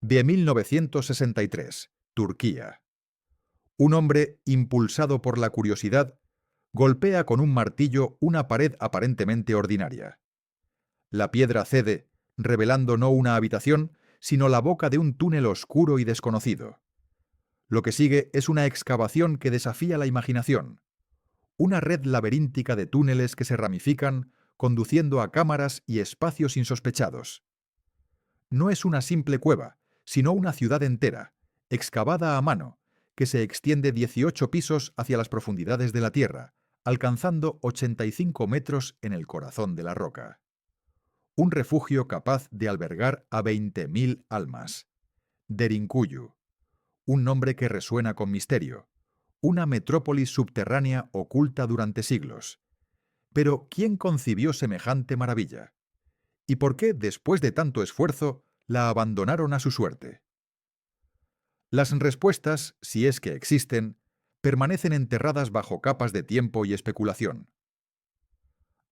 de 1963, Turquía. Un hombre, impulsado por la curiosidad, golpea con un martillo una pared aparentemente ordinaria. La piedra cede, revelando no una habitación, sino la boca de un túnel oscuro y desconocido. Lo que sigue es una excavación que desafía la imaginación. Una red laberíntica de túneles que se ramifican, conduciendo a cámaras y espacios insospechados. No es una simple cueva, sino una ciudad entera, excavada a mano, que se extiende 18 pisos hacia las profundidades de la tierra, alcanzando 85 metros en el corazón de la roca. Un refugio capaz de albergar a 20.000 almas. Derinkuyu, un nombre que resuena con misterio, una metrópolis subterránea oculta durante siglos. Pero, ¿quién concibió semejante maravilla? ¿Y por qué, después de tanto esfuerzo, la abandonaron a su suerte? Las respuestas, si es que existen, permanecen enterradas bajo capas de tiempo y especulación.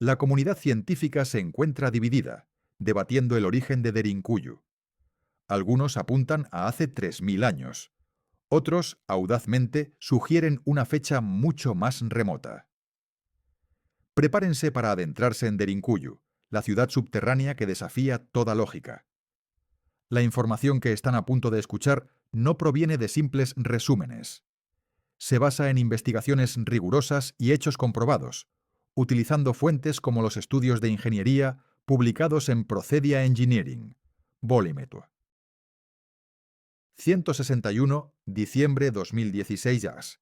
La comunidad científica se encuentra dividida, debatiendo el origen de Derinkuyu. Algunos apuntan a hace 3.000 años. Otros, audazmente, sugieren una fecha mucho más remota. Prepárense para adentrarse en Derinkuyu, la ciudad subterránea que desafía toda lógica. La información que están a punto de escuchar no proviene de simples resúmenes. Se basa en investigaciones rigurosas y hechos comprobados, utilizando fuentes como los estudios de ingeniería publicados en Procedia Engineering, Bolímetro. 161, diciembre 2016 JAS,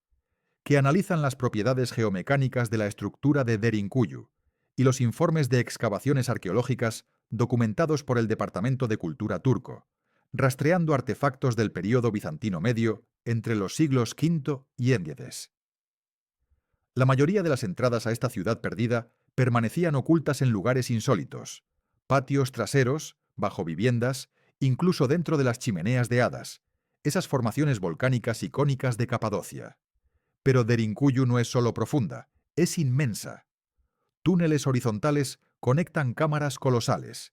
que analizan las propiedades geomecánicas de la estructura de Derinkuyu y los informes de excavaciones arqueológicas documentados por el Departamento de Cultura turco, rastreando artefactos del período bizantino medio entre los siglos V y X. La mayoría de las entradas a esta ciudad perdida permanecían ocultas en lugares insólitos, patios traseros, bajo viviendas, incluso dentro de las chimeneas de hadas, esas formaciones volcánicas icónicas de Capadocia. Pero Derinkuyu no es solo profunda, es inmensa. Túneles horizontales conectan cámaras colosales,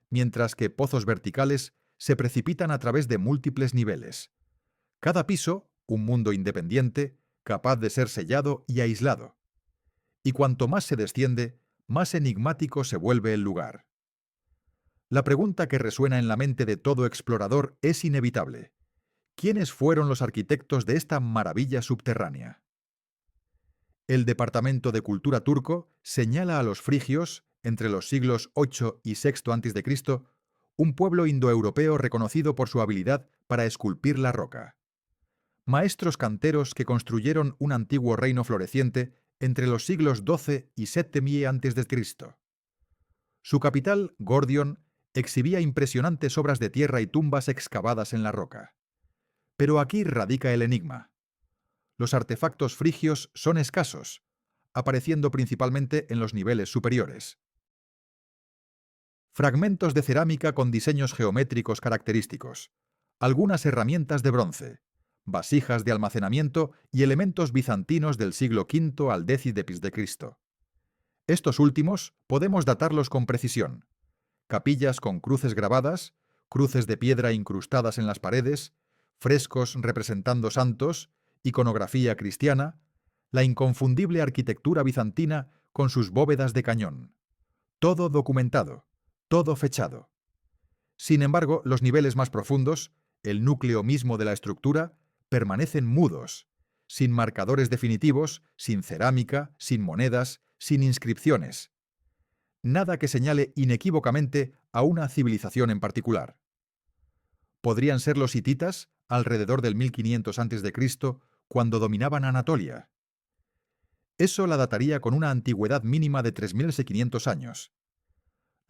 mientras que pozos verticales se precipitan a través de múltiples niveles. Cada piso, un mundo independiente, capaz de ser sellado y aislado. Y cuanto más se desciende, más enigmático se vuelve el lugar. La pregunta que resuena en la mente de todo explorador es inevitable. ¿Quiénes fueron los arquitectos de esta maravilla subterránea? El Departamento de Cultura turco señala a los frigios, entre los siglos VIII y VI a.C., un pueblo indoeuropeo reconocido por su habilidad para esculpir la roca. Maestros canteros que construyeron un antiguo reino floreciente entre los siglos XII y VII a.C. Su capital, Gordion, exhibía impresionantes obras de tierra y tumbas excavadas en la roca. Pero aquí radica el enigma. Los artefactos frigios son escasos, apareciendo principalmente en los niveles superiores. Fragmentos de cerámica con diseños geométricos característicos, algunas herramientas de bronce, vasijas de almacenamiento y elementos bizantinos del siglo V al X de Cristo. Estos últimos podemos datarlos con precisión. Capillas con cruces grabadas, cruces de piedra incrustadas en las paredes, frescos representando santos, iconografía cristiana, la inconfundible arquitectura bizantina con sus bóvedas de cañón. Todo documentado, todo fechado. Sin embargo, los niveles más profundos, el núcleo mismo de la estructura, permanecen mudos, sin marcadores definitivos, sin cerámica, sin monedas, sin inscripciones. Nada que señale inequívocamente a una civilización en particular. ¿Podrían ser los hititas, alrededor del 1500 a.C., cuando dominaban Anatolia? Eso la dataría con una antigüedad mínima de 3.500 años.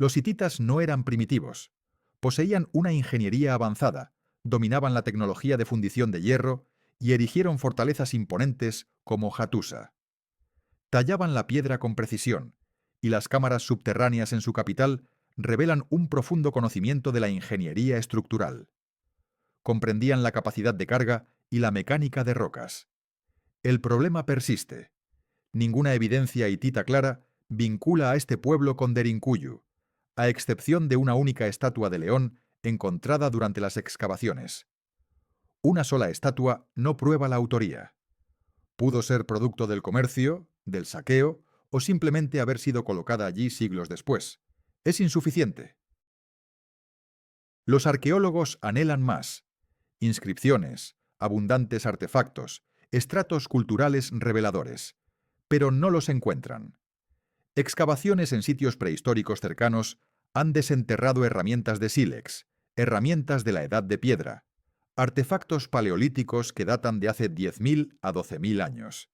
Los hititas no eran primitivos. Poseían una ingeniería avanzada, dominaban la tecnología de fundición de hierro y erigieron fortalezas imponentes como Hattusa. Tallaban la piedra con precisión, y las cámaras subterráneas en su capital revelan un profundo conocimiento de la ingeniería estructural. Comprendían la capacidad de carga y la mecánica de rocas. El problema persiste. Ninguna evidencia hitita clara vincula a este pueblo con Derinkuyu, a excepción de una única estatua de león encontrada durante las excavaciones. Una sola estatua no prueba la autoría. Pudo ser producto del comercio, del saqueo o simplemente haber sido colocada allí siglos después. Es insuficiente. Los arqueólogos anhelan más: inscripciones, abundantes artefactos, estratos culturales reveladores, pero no los encuentran. Excavaciones en sitios prehistóricos cercanos han desenterrado herramientas de sílex, herramientas de la Edad de Piedra, artefactos paleolíticos que datan de hace 10.000 a 12.000 años.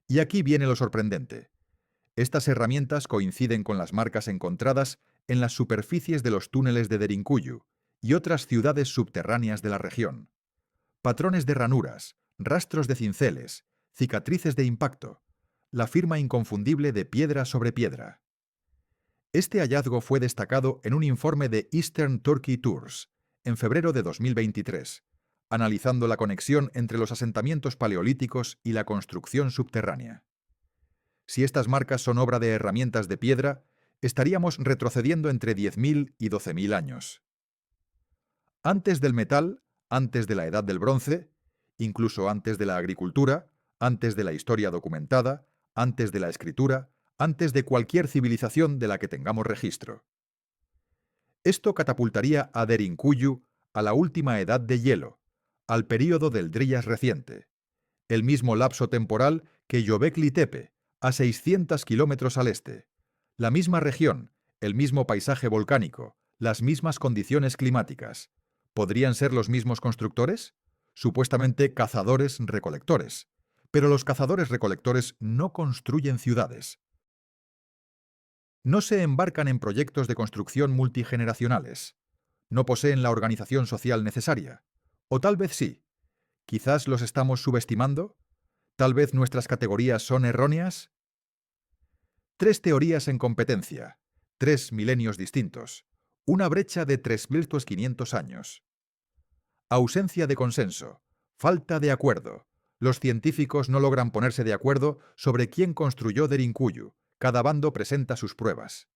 Y aquí viene lo sorprendente. Estas herramientas coinciden con las marcas encontradas en las superficies de los túneles de Derinkuyu y otras ciudades subterráneas de la región. Patrones de ranuras, rastros de cinceles, cicatrices de impacto, la firma inconfundible de piedra sobre piedra. Este hallazgo fue destacado en un informe de Eastern Turkey Tours, en febrero de 2023, analizando la conexión entre los asentamientos paleolíticos y la construcción subterránea. Si estas marcas son obra de herramientas de piedra, estaríamos retrocediendo entre 10.000 y 12.000 años. Antes del metal, antes de la Edad del Bronce, incluso antes de la agricultura, antes de la historia documentada, antes de la escritura, antes de cualquier civilización de la que tengamos registro. Esto catapultaría a Derinkuyu a la última edad de hielo, al período del Dryas reciente, el mismo lapso temporal que Göbekli Tepe, a 600 kilómetros al este, la misma región, el mismo paisaje volcánico, las mismas condiciones climáticas. ¿Podrían ser los mismos constructores? Supuestamente cazadores-recolectores. Pero los cazadores-recolectores no construyen ciudades. No se embarcan en proyectos de construcción multigeneracionales. No poseen la organización social necesaria. O tal vez sí. ¿Quizás los estamos subestimando? ¿Tal vez nuestras categorías son erróneas? 3 teorías en competencia, 3 milenios distintos, una brecha de 3.500 años. Ausencia de consenso, falta de acuerdo. Los científicos no logran ponerse de acuerdo sobre quién construyó Derinkuyu. Cada bando presenta sus pruebas.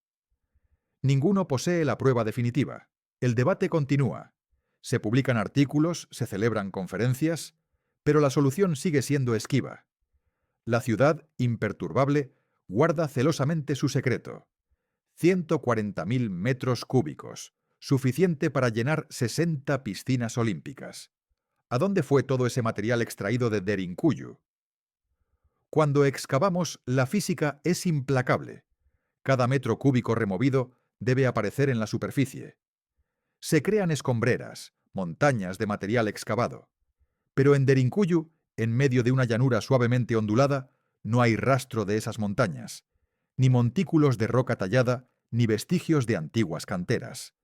Ninguno posee la prueba definitiva. El debate continúa. Se publican artículos, se celebran conferencias, pero la solución sigue siendo esquiva. La ciudad, imperturbable, guarda celosamente su secreto. 140.000 metros cúbicos, suficiente para llenar 60 piscinas olímpicas. ¿A dónde fue todo ese material extraído de Derinkuyu? Cuando excavamos, la física es implacable. Cada metro cúbico removido debe aparecer en la superficie. Se crean escombreras, montañas de material excavado. Pero en Derinkuyu, en medio de una llanura suavemente ondulada, no hay rastro de esas montañas, ni montículos de roca tallada, ni vestigios de antiguas canteras.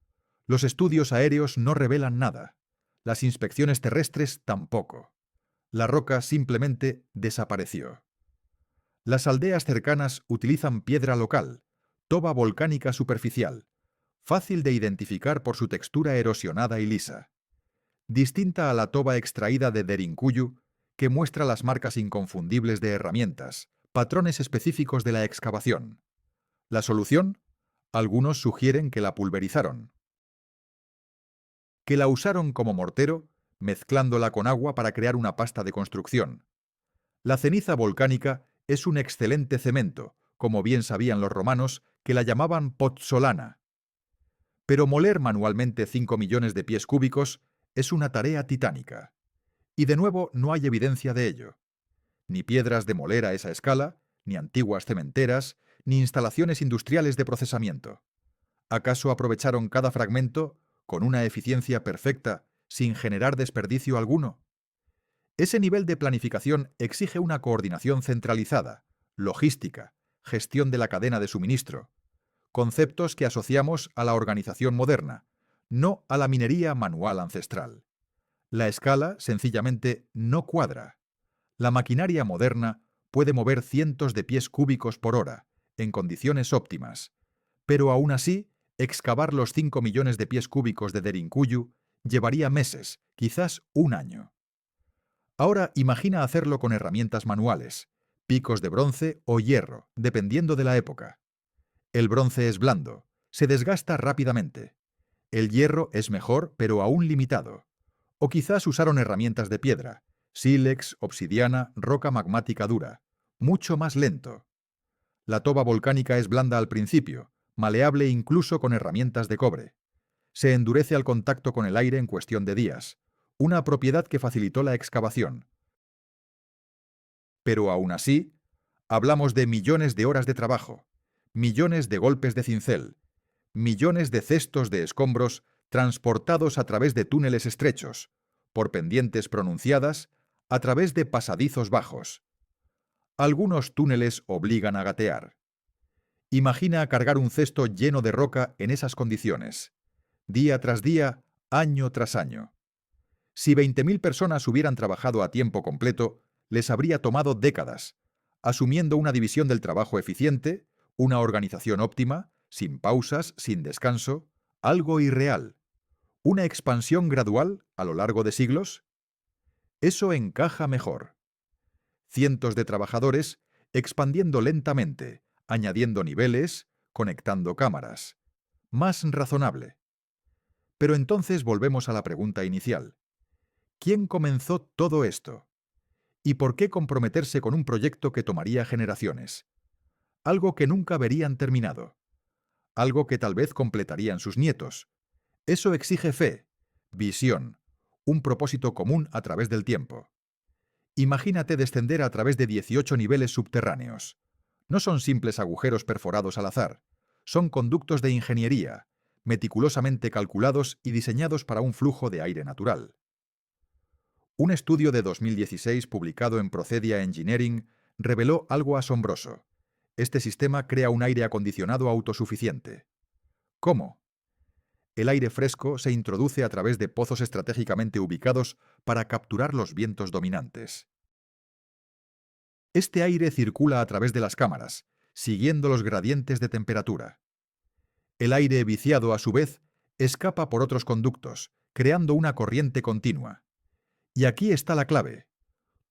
Los estudios aéreos no revelan nada. Las inspecciones terrestres tampoco. La roca simplemente desapareció. Las aldeas cercanas utilizan piedra local, toba volcánica superficial, fácil de identificar por su textura erosionada y lisa. Distinta a la toba extraída de Derinkuyu, que muestra las marcas inconfundibles de herramientas, patrones específicos de la excavación. ¿La solución? Algunos sugieren que la pulverizaron. Que la usaron como mortero, mezclándola con agua para crear una pasta de construcción. La ceniza volcánica es un excelente cemento, como bien sabían los romanos, que la llamaban pozzolana. Pero moler manualmente 5 millones de pies cúbicos es una tarea titánica. Y de nuevo no hay evidencia de ello. Ni piedras de moler a esa escala, ni antiguas cementeras, ni instalaciones industriales de procesamiento. ¿Acaso aprovecharon cada fragmento con una eficiencia perfecta, sin generar desperdicio alguno? Ese nivel de planificación exige una coordinación centralizada, logística, gestión de la cadena de suministro, conceptos que asociamos a la organización moderna, no a la minería manual ancestral. La escala, sencillamente, no cuadra. La maquinaria moderna puede mover cientos de pies cúbicos por hora, en condiciones óptimas, pero aún así, excavar los 5 millones de pies cúbicos de Derinkuyu llevaría meses, quizás un año. Ahora imagina hacerlo con herramientas manuales, picos de bronce o hierro, dependiendo de la época. El bronce es blando, se desgasta rápidamente. El hierro es mejor, pero aún limitado. O quizás usaron herramientas de piedra, sílex, obsidiana, roca magmática dura. Mucho más lento. La toba volcánica es blanda al principio, maleable incluso con herramientas de cobre. Se endurece al contacto con el aire en cuestión de días, una propiedad que facilitó la excavación. Pero aún así, hablamos de millones de horas de trabajo, millones de golpes de cincel, millones de cestos de escombros transportados a través de túneles estrechos, por pendientes pronunciadas, a través de pasadizos bajos. Algunos túneles obligan a gatear. Imagina cargar un cesto lleno de roca en esas condiciones, día tras día, año tras año. Si 20.000 personas hubieran trabajado a tiempo completo, les habría tomado décadas, asumiendo una división del trabajo eficiente, una organización óptima, sin pausas, sin descanso, algo irreal. ¿Una expansión gradual a lo largo de siglos? Eso encaja mejor. Cientos de trabajadores expandiendo lentamente, añadiendo niveles, conectando cámaras. Más razonable. Pero entonces volvemos a la pregunta inicial. ¿Quién comenzó todo esto? ¿Y por qué comprometerse con un proyecto que tomaría generaciones? Algo que nunca verían terminado. Algo que tal vez completarían sus nietos. Eso exige fe, visión, un propósito común a través del tiempo. Imagínate descender a través de 18 niveles subterráneos. No son simples agujeros perforados al azar. Son conductos de ingeniería, meticulosamente calculados y diseñados para un flujo de aire natural. Un estudio de 2016 publicado en Procedia Engineering reveló algo asombroso. Este sistema crea un aire acondicionado autosuficiente. ¿Cómo? El aire fresco se introduce a través de pozos estratégicamente ubicados para capturar los vientos dominantes. Este aire circula a través de las cámaras, siguiendo los gradientes de temperatura. El aire viciado, a su vez, escapa por otros conductos, creando una corriente continua. Y aquí está la clave.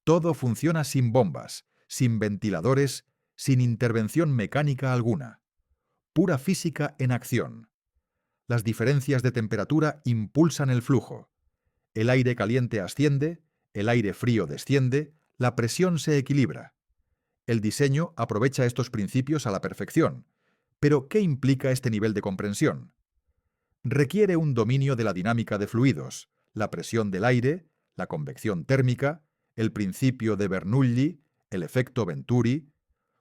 Todo funciona sin bombas, sin ventiladores, sin intervención mecánica alguna. Pura física en acción. Las diferencias de temperatura impulsan el flujo. El aire caliente asciende, el aire frío desciende, la presión se equilibra. El diseño aprovecha estos principios a la perfección. Pero, ¿qué implica este nivel de comprensión? Requiere un dominio de la dinámica de fluidos, la presión del aire, la convección térmica, el principio de Bernoulli, el efecto Venturi,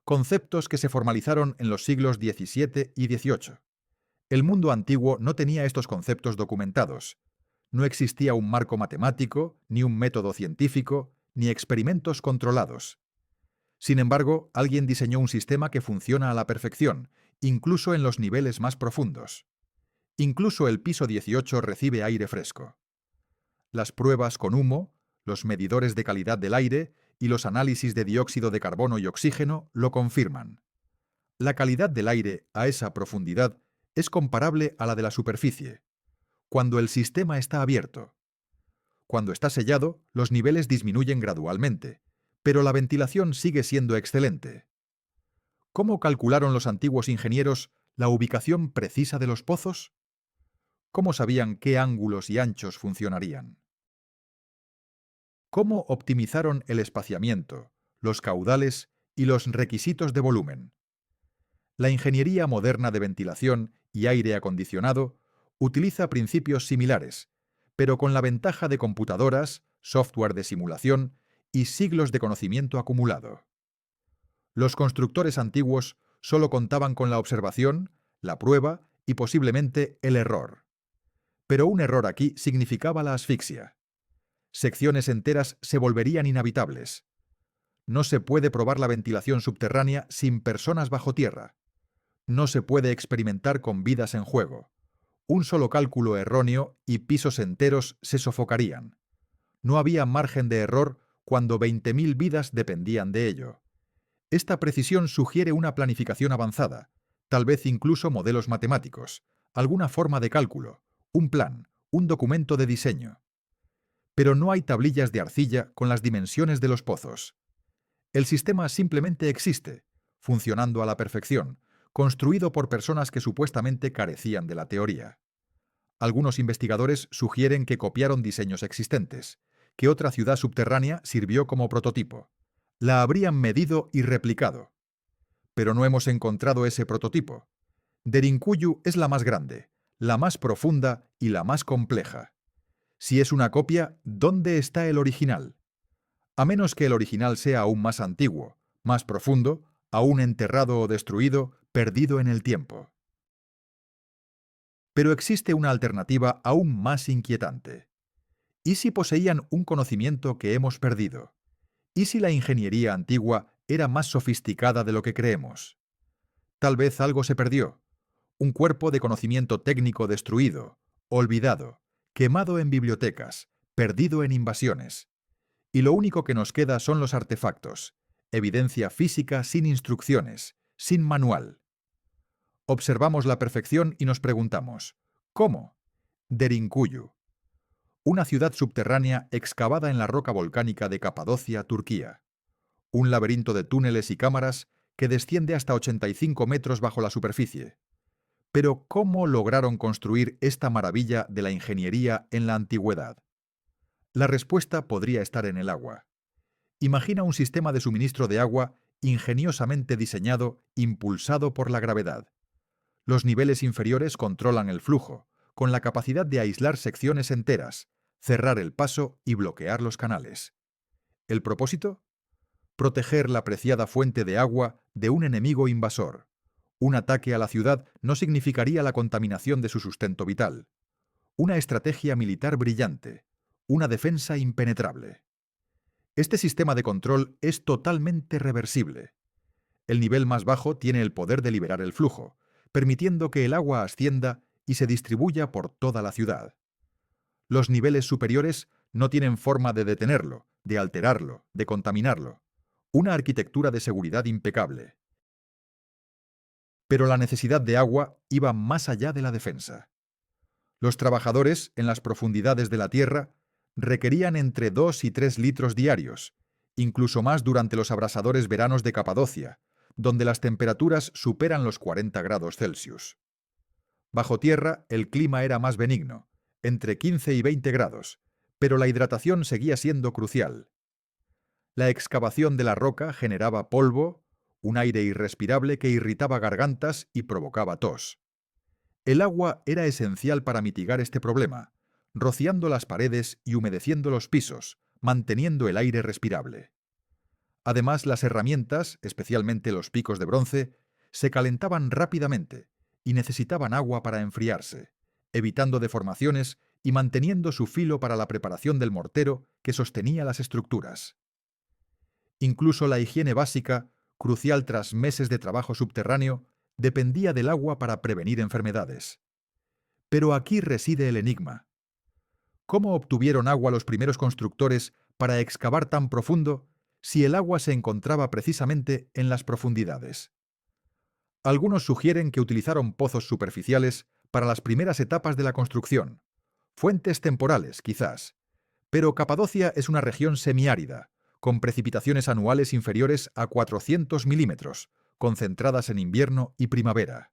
conceptos que se formalizaron en los siglos XVII y XVIII. El mundo antiguo no tenía estos conceptos documentados. No existía un marco matemático, ni un método científico, ni experimentos controlados. Sin embargo, alguien diseñó un sistema que funciona a la perfección, incluso en los niveles más profundos. Incluso el piso 18 recibe aire fresco. Las pruebas con humo, los medidores de calidad del aire y los análisis de dióxido de carbono y oxígeno lo confirman. La calidad del aire a esa profundidad es comparable a la de la superficie, cuando el sistema está abierto. Cuando está sellado, los niveles disminuyen gradualmente, pero la ventilación sigue siendo excelente. ¿Cómo calcularon los antiguos ingenieros la ubicación precisa de los pozos? ¿Cómo sabían qué ángulos y anchos funcionarían? ¿Cómo optimizaron el espaciamiento, los caudales y los requisitos de volumen? La ingeniería moderna de ventilación y aire acondicionado utiliza principios similares, pero con la ventaja de computadoras, software de simulación y siglos de conocimiento acumulado. Los constructores antiguos solo contaban con la observación, la prueba y posiblemente el error. Pero un error aquí significaba la asfixia. Secciones enteras se volverían inhabitables. No se puede probar la ventilación subterránea sin personas bajo tierra. No se puede experimentar con vidas en juego. Un solo cálculo erróneo y pisos enteros se sofocarían. No había margen de error cuando 20.000 vidas dependían de ello. Esta precisión sugiere una planificación avanzada, tal vez incluso modelos matemáticos, alguna forma de cálculo, un plan, un documento de diseño. Pero no hay tablillas de arcilla con las dimensiones de los pozos. El sistema simplemente existe, funcionando a la perfección, construido por personas que supuestamente carecían de la teoría. Algunos investigadores sugieren que copiaron diseños existentes, que otra ciudad subterránea sirvió como prototipo. La habrían medido y replicado. Pero no hemos encontrado ese prototipo. Derinkuyu es la más grande, la más profunda y la más compleja. Si es una copia, ¿dónde está el original? A menos que el original sea aún más antiguo, más profundo, aún enterrado o destruido, perdido en el tiempo. Pero existe una alternativa aún más inquietante. ¿Y si poseían un conocimiento que hemos perdido? ¿Y si la ingeniería antigua era más sofisticada de lo que creemos? Tal vez algo se perdió. Un cuerpo de conocimiento técnico destruido, olvidado, quemado en bibliotecas, perdido en invasiones. Y lo único que nos queda son los artefactos, evidencia física sin instrucciones, sin manual. Observamos la perfección y nos preguntamos, ¿cómo? Derinkuyu, una ciudad subterránea excavada en la roca volcánica de Capadocia, Turquía. Un laberinto de túneles y cámaras que desciende hasta 85 metros bajo la superficie. Pero ¿cómo lograron construir esta maravilla de la ingeniería en la antigüedad? La respuesta podría estar en el agua. Imagina un sistema de suministro de agua ingeniosamente diseñado, impulsado por la gravedad. Los niveles inferiores controlan el flujo, con la capacidad de aislar secciones enteras, cerrar el paso y bloquear los canales. ¿El propósito? Proteger la preciada fuente de agua de un enemigo invasor. Un ataque a la ciudad no significaría la contaminación de su sustento vital. Una estrategia militar brillante. Una defensa impenetrable. Este sistema de control es totalmente reversible. El nivel más bajo tiene el poder de liberar el flujo, permitiendo que el agua ascienda y se distribuya por toda la ciudad. Los niveles superiores no tienen forma de detenerlo, de alterarlo, de contaminarlo. Una arquitectura de seguridad impecable. Pero la necesidad de agua iba más allá de la defensa. Los trabajadores, en las profundidades de la tierra, requerían entre 2 y 3 litros diarios, incluso más durante los abrasadores veranos de Capadocia, donde las temperaturas superan los 40 grados Celsius. Bajo tierra, el clima era más benigno, entre 15 y 20 grados, pero la hidratación seguía siendo crucial. La excavación de la roca generaba polvo, un aire irrespirable que irritaba gargantas y provocaba tos. El agua era esencial para mitigar este problema, rociando las paredes y humedeciendo los pisos, manteniendo el aire respirable. Además, las herramientas, especialmente los picos de bronce, se calentaban rápidamente y necesitaban agua para enfriarse, evitando deformaciones y manteniendo su filo para la preparación del mortero que sostenía las estructuras. Incluso la higiene básica, crucial tras meses de trabajo subterráneo, dependía del agua para prevenir enfermedades. Pero aquí reside el enigma. ¿Cómo obtuvieron agua los primeros constructores para excavar tan profundo si el agua se encontraba precisamente en las profundidades? Algunos sugieren que utilizaron pozos superficiales para las primeras etapas de la construcción, fuentes temporales, quizás. Pero Capadocia es una región semiárida, con precipitaciones anuales inferiores a 400 milímetros, concentradas en invierno y primavera.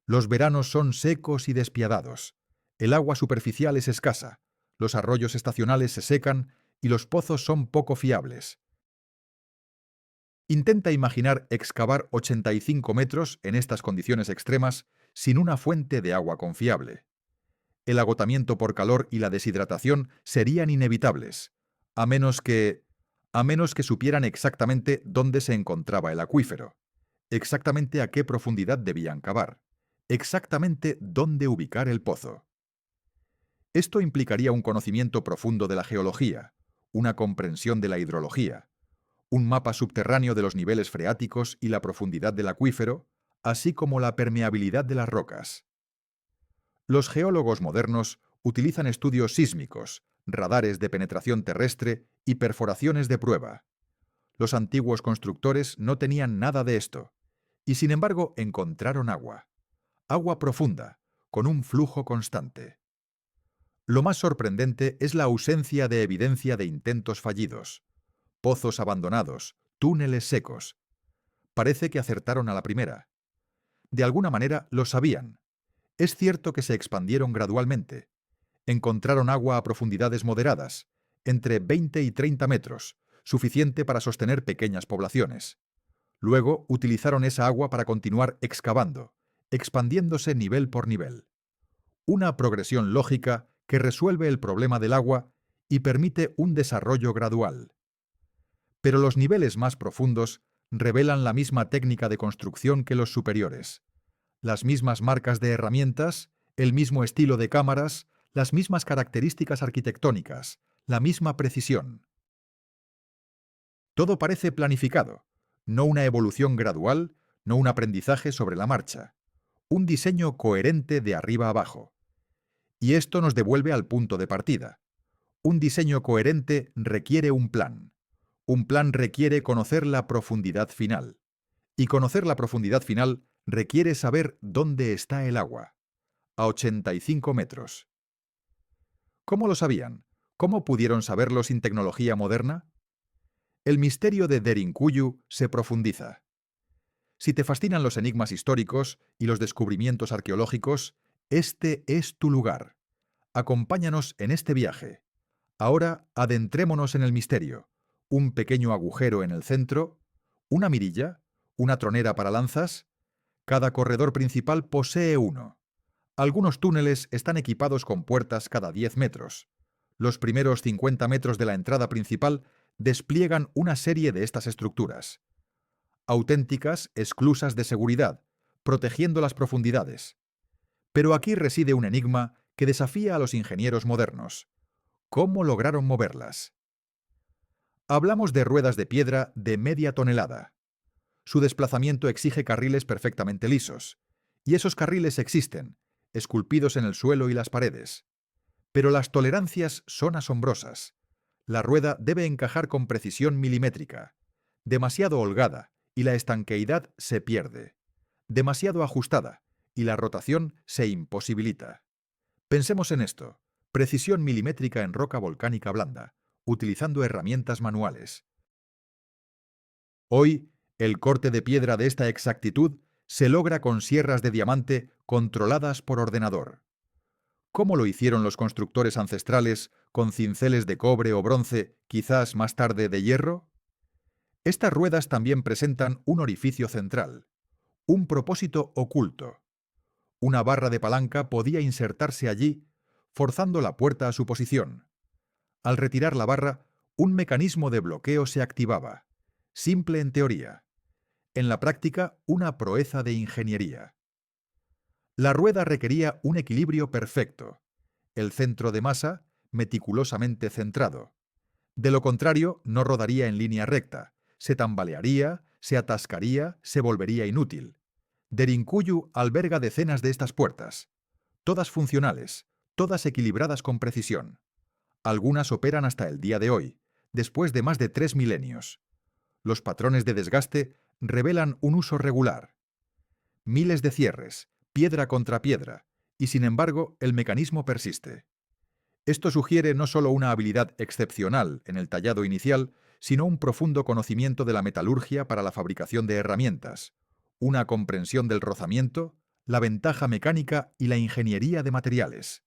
Los veranos son secos y despiadados. El agua superficial es escasa, los arroyos estacionales se secan y los pozos son poco fiables. Intenta imaginar excavar 85 metros en estas condiciones extremas sin una fuente de agua confiable. El agotamiento por calor y la deshidratación serían inevitables, a menos que supieran exactamente dónde se encontraba el acuífero, exactamente a qué profundidad debían cavar, exactamente dónde ubicar el pozo. Esto implicaría un conocimiento profundo de la geología, una comprensión de la hidrología, un mapa subterráneo de los niveles freáticos y la profundidad del acuífero, así como la permeabilidad de las rocas. Los geólogos modernos utilizan estudios sísmicos, radares de penetración terrestre y perforaciones de prueba. Los antiguos constructores no tenían nada de esto, y sin embargo encontraron agua. Agua profunda, con un flujo constante. Lo más sorprendente es la ausencia de evidencia de intentos fallidos. Pozos abandonados, túneles secos. Parece que acertaron a la primera. De alguna manera lo sabían. Es cierto que se expandieron gradualmente. Encontraron agua a profundidades moderadas, entre 20 y 30 metros, suficiente para sostener pequeñas poblaciones. Luego utilizaron esa agua para continuar excavando, expandiéndose nivel por nivel. Una progresión lógica que resuelve el problema del agua y permite un desarrollo gradual. Pero los niveles más profundos revelan la misma técnica de construcción que los superiores. Las mismas marcas de herramientas, el mismo estilo de cámaras, las mismas características arquitectónicas, la misma precisión. Todo parece planificado, no una evolución gradual, no un aprendizaje sobre la marcha, un diseño coherente de arriba abajo. Y esto nos devuelve al punto de partida. Un diseño coherente requiere un plan. Un plan requiere conocer la profundidad final. Y conocer la profundidad final requiere saber dónde está el agua. A 85 metros. ¿Cómo lo sabían? ¿Cómo pudieron saberlo sin tecnología moderna? El misterio de Derinkuyu se profundiza. Si te fascinan los enigmas históricos y los descubrimientos arqueológicos, este es tu lugar. Acompáñanos en este viaje. Ahora adentrémonos en el misterio. Un pequeño agujero en el centro, una mirilla, una tronera para lanzas. Cada corredor principal posee uno. Algunos túneles están equipados con puertas cada 10 metros. Los primeros 50 metros de la entrada principal despliegan una serie de estas estructuras. Auténticas esclusas de seguridad, protegiendo las profundidades. Pero aquí reside un enigma que desafía a los ingenieros modernos. ¿Cómo lograron moverlas? Hablamos de ruedas de piedra de media tonelada. Su desplazamiento exige carriles perfectamente lisos. Y esos carriles existen, esculpidos en el suelo y las paredes. Pero las tolerancias son asombrosas. La rueda debe encajar con precisión milimétrica. Demasiado holgada, y la estanqueidad se pierde. Demasiado ajustada, y la rotación se imposibilita. Pensemos en esto. Precisión milimétrica en roca volcánica blanda, utilizando herramientas manuales. Hoy, el corte de piedra de esta exactitud se logra con sierras de diamante controladas por ordenador. ¿Cómo lo hicieron los constructores ancestrales con cinceles de cobre o bronce, quizás más tarde de hierro? Estas ruedas también presentan un orificio central, un propósito oculto. Una barra de palanca podía insertarse allí, forzando la puerta a su posición. Al retirar la barra, un mecanismo de bloqueo se activaba. Simple en teoría. En la práctica, una proeza de ingeniería. La rueda requería un equilibrio perfecto. El centro de masa, meticulosamente centrado. De lo contrario, no rodaría en línea recta. Se tambalearía, se atascaría, se volvería inútil. Derinkuyu alberga decenas de estas puertas. Todas funcionales, todas equilibradas con precisión. Algunas operan hasta el día de hoy, después de más de 3 milenios. Los patrones de desgaste revelan un uso regular. Miles de cierres, piedra contra piedra, y sin embargo el mecanismo persiste. Esto sugiere no solo una habilidad excepcional en el tallado inicial, sino un profundo conocimiento de la metalurgia para la fabricación de herramientas, una comprensión del rozamiento, la ventaja mecánica y la ingeniería de materiales.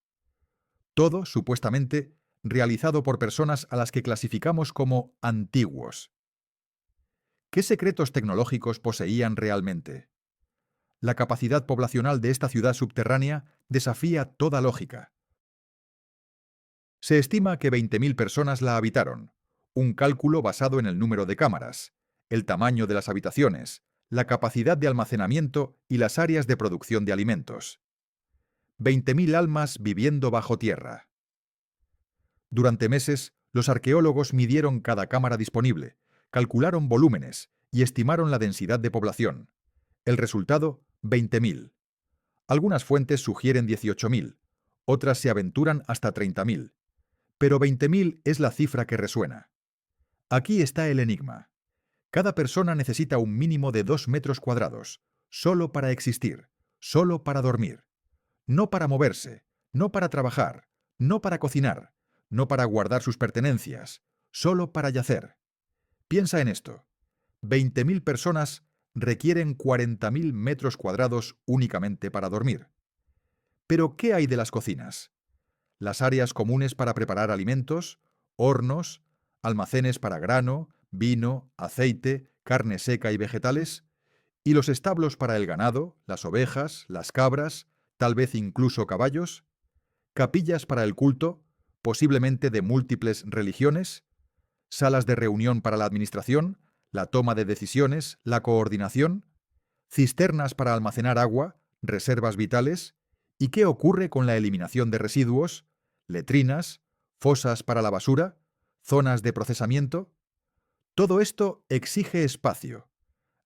Todo, supuestamente, realizado por personas a las que clasificamos como antiguos. ¿Qué secretos tecnológicos poseían realmente? La capacidad poblacional de esta ciudad subterránea desafía toda lógica. Se estima que 20.000 personas la habitaron, un cálculo basado en el número de cámaras, el tamaño de las habitaciones, la capacidad de almacenamiento y las áreas de producción de alimentos. 20.000 almas viviendo bajo tierra. Durante meses, los arqueólogos midieron cada cámara disponible, calcularon volúmenes y estimaron la densidad de población. El resultado, 20.000. Algunas fuentes sugieren 18.000, otras se aventuran hasta 30.000. Pero 20.000 es la cifra que resuena. Aquí está el enigma. Cada persona necesita un mínimo de 2 metros cuadrados, solo para existir, solo para dormir. No para moverse, no para trabajar, no para cocinar, no para guardar sus pertenencias, solo para yacer. Piensa en esto. 20.000 personas requieren 40.000 metros cuadrados únicamente para dormir. Pero, ¿qué hay de las cocinas? Las áreas comunes para preparar alimentos, hornos, almacenes para grano, vino, aceite, carne seca y vegetales, y los establos para el ganado, las ovejas, las cabras, tal vez incluso caballos, capillas para el culto, posiblemente de múltiples religiones, salas de reunión para la administración, la toma de decisiones, la coordinación, cisternas para almacenar agua, reservas vitales, ¿y qué ocurre con la eliminación de residuos, letrinas, fosas para la basura, zonas de procesamiento? Todo esto exige espacio.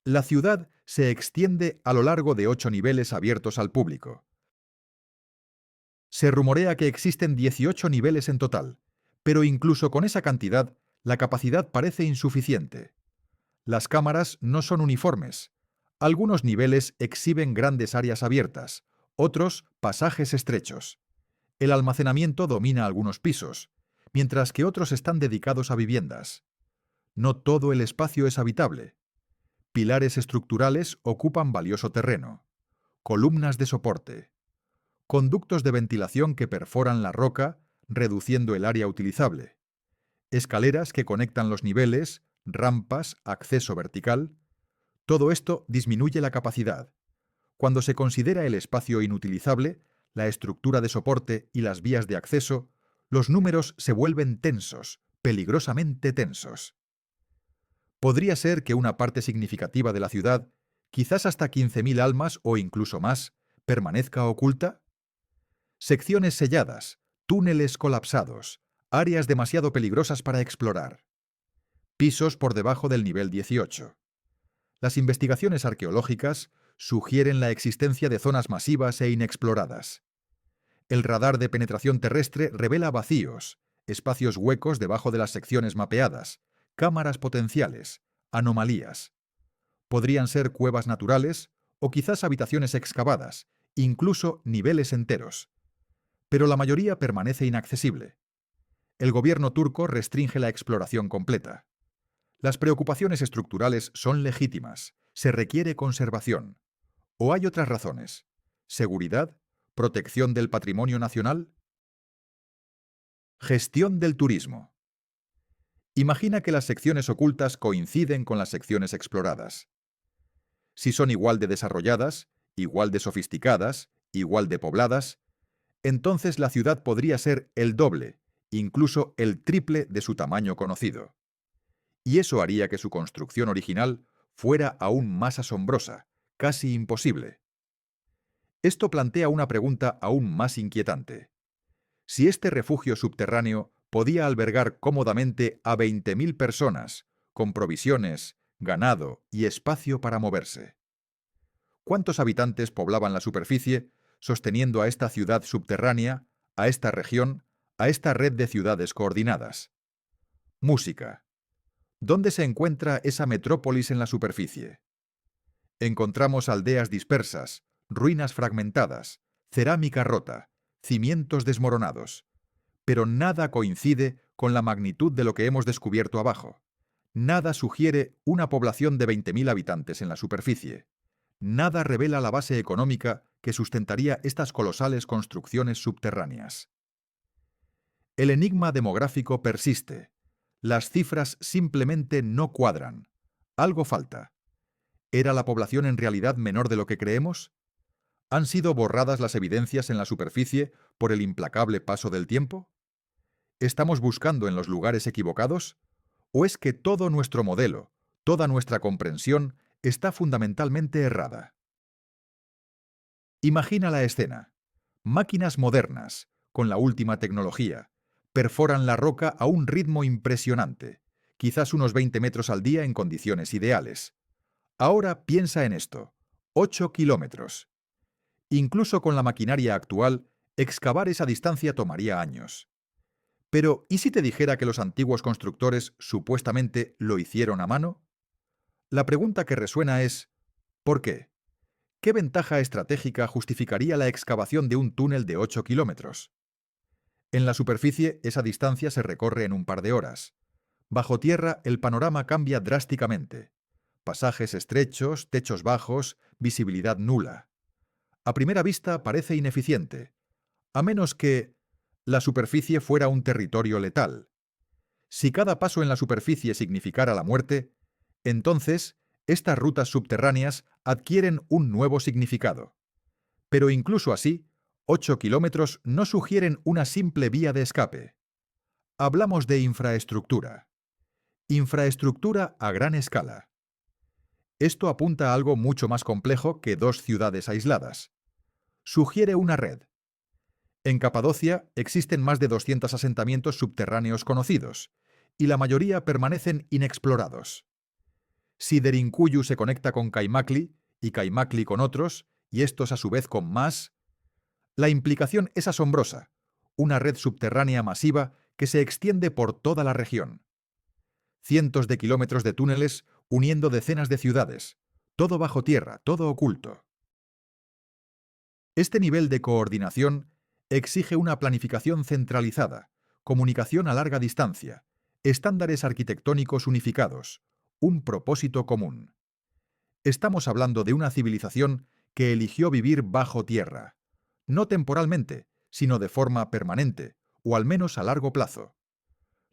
La ciudad se extiende a lo largo de 8 niveles abiertos al público. Se rumorea que existen 18 niveles en total, pero incluso con esa cantidad, la capacidad parece insuficiente. Las cámaras no son uniformes. Algunos niveles exhiben grandes áreas abiertas, otros pasajes estrechos. El almacenamiento domina algunos pisos, mientras que otros están dedicados a viviendas. No todo el espacio es habitable. Pilares estructurales ocupan valioso terreno. Columnas de soporte. Conductos de ventilación que perforan la roca, reduciendo el área utilizable. Escaleras que conectan los niveles, rampas, acceso vertical. Todo esto disminuye la capacidad. Cuando se considera el espacio inutilizable, la estructura de soporte y las vías de acceso, los números se vuelven tensos, peligrosamente tensos. Podría ser que una parte significativa de la ciudad, quizás hasta 15.000 almas o incluso más, permanezca oculta. Secciones selladas, túneles colapsados, áreas demasiado peligrosas para explorar. Pisos por debajo del nivel 18. Las investigaciones arqueológicas sugieren la existencia de zonas masivas e inexploradas. El radar de penetración terrestre revela vacíos, espacios huecos debajo de las secciones mapeadas, cámaras potenciales, anomalías. Podrían ser cuevas naturales o quizás habitaciones excavadas, incluso niveles enteros. Pero la mayoría permanece inaccesible. El gobierno turco restringe la exploración completa. Las preocupaciones estructurales son legítimas, se requiere conservación. ¿O hay otras razones? ¿Seguridad? ¿Protección del patrimonio nacional? Gestión del turismo. Imagina que las secciones ocultas coinciden con las secciones exploradas. Si son igual de desarrolladas, igual de sofisticadas, igual de pobladas, entonces la ciudad podría ser el doble, incluso el triple de su tamaño conocido. Y eso haría que su construcción original fuera aún más asombrosa, casi imposible. Esto plantea una pregunta aún más inquietante. Si este refugio subterráneo podía albergar cómodamente a 20.000 personas, con provisiones, ganado y espacio para moverse, ¿cuántos habitantes poblaban la superficie, sosteniendo a esta ciudad subterránea, a esta región, a esta red de ciudades coordinadas? Música. ¿Dónde se encuentra esa metrópolis en la superficie? Encontramos aldeas dispersas, ruinas fragmentadas, cerámica rota, cimientos desmoronados. Pero nada coincide con la magnitud de lo que hemos descubierto abajo. Nada sugiere una población de 20.000 habitantes en la superficie. Nada revela la base económica que sustentaría estas colosales construcciones subterráneas. El enigma demográfico persiste. Las cifras simplemente no cuadran. Algo falta. ¿Era la población en realidad menor de lo que creemos? ¿Han sido borradas las evidencias en la superficie por el implacable paso del tiempo? ¿Estamos buscando en los lugares equivocados? ¿O es que todo nuestro modelo, toda nuestra comprensión, está fundamentalmente errada? Imagina la escena. Máquinas modernas, con la última tecnología, perforan la roca a un ritmo impresionante, quizás unos 20 metros al día en condiciones ideales. Ahora piensa en esto. 8 kilómetros. Incluso con la maquinaria actual, excavar esa distancia tomaría años. Pero, ¿y si te dijera que los antiguos constructores supuestamente lo hicieron a mano? La pregunta que resuena es, ¿por qué? ¿Qué ventaja estratégica justificaría la excavación de un túnel de 8 kilómetros? En la superficie, esa distancia se recorre en un par de horas. Bajo tierra, el panorama cambia drásticamente. Pasajes estrechos, techos bajos, visibilidad nula. A primera vista parece ineficiente, a menos que la superficie fuera un territorio letal. Si cada paso en la superficie significara la muerte, entonces estas rutas subterráneas adquieren un nuevo significado. Pero incluso así, 8 kilómetros no sugieren una simple vía de escape. Hablamos de infraestructura. Infraestructura a gran escala. Esto apunta a algo mucho más complejo que dos ciudades aisladas. Sugiere una red. En Capadocia existen más de 200 asentamientos subterráneos conocidos, y la mayoría permanecen inexplorados. Si Derinkuyu se conecta con Kaimakli, y Kaimakli con otros, y estos a su vez con más, la implicación es asombrosa, una red subterránea masiva que se extiende por toda la región. Cientos de kilómetros de túneles uniendo decenas de ciudades, todo bajo tierra, todo oculto. Este nivel de coordinación exige una planificación centralizada, comunicación a larga distancia, estándares arquitectónicos unificados, un propósito común. Estamos hablando de una civilización que eligió vivir bajo tierra, no temporalmente, sino de forma permanente, o al menos a largo plazo.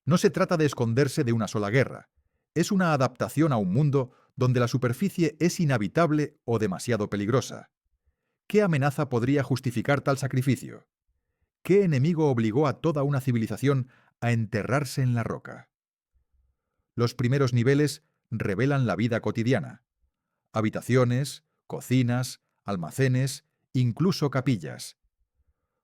No se trata de esconderse de una sola guerra, es una adaptación a un mundo donde la superficie es inhabitable o demasiado peligrosa. ¿Qué amenaza podría justificar tal sacrificio? ¿Qué enemigo obligó a toda una civilización a enterrarse en la roca? Los primeros niveles revelan la vida cotidiana. Habitaciones, cocinas, almacenes, incluso capillas.